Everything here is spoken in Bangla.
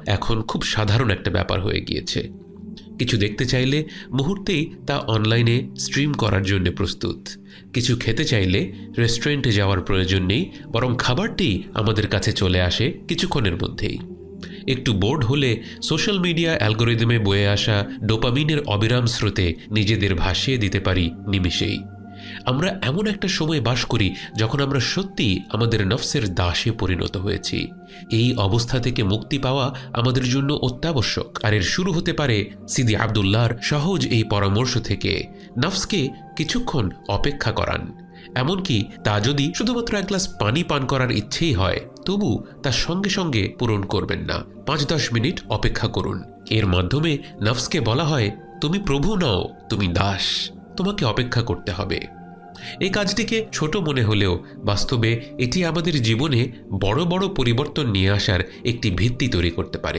এখন খুব সাধারণ একটা ব্যাপার হয়ে গিয়েছে। কিছু দেখতে চাইলে মুহূর্তেই তা অনলাইনে স্ট্রিম করার জন্য প্রস্তুত। কিছু খেতে চাইলে রেস্টুরেন্টে যাওয়ার প্রয়োজন নেই, বরং খাবারটি আমাদের কাছে চলে আসে কিছুক্ষণের মধ্যেই। একটু বোর্ড হলে সোশ্যাল মিডিয়া অ্যালগোরিদমে বয়ে আসা ডোপামিনের অবিরাম স্রোতে নিজেদের ভাসিয়ে দিতে পারি নিমিষেই। আমরা এমন একটা সময় বাস করি যখন আমরা সত্যি আমাদের নফসের দাসে পরিণত হয়েছি। এই অবস্থা থেকে মুক্তি পাওয়া আমাদের জন্য অত্যাবশ্যক। আর এর শুরু হতে পারে সিদি আবদুল্লাহর সহজ এই পরামর্শ থেকে। নফসকে কিছুক্ষণ অপেক্ষা করান, এমনকি তা যদি শুধুমাত্র এক গ্লাস পানি পান করার ইচ্ছেই হয়, তবু তার সঙ্গে সঙ্গে পূরণ করবেন না। ৫-১০ মিনিট অপেক্ষা করুন। এর মাধ্যমে নফসকে বলা হয়, তুমি প্রভু নও, তুমি দাস, তোমাকে অপেক্ষা করতে হবে। এই কাজটিকে ছোট মনে হলেও বাস্তবে এটি আমাদের জীবনে বড় বড় পরিবর্তন নিয়ে আসার একটি ভিত্তি তৈরি করতে পারে।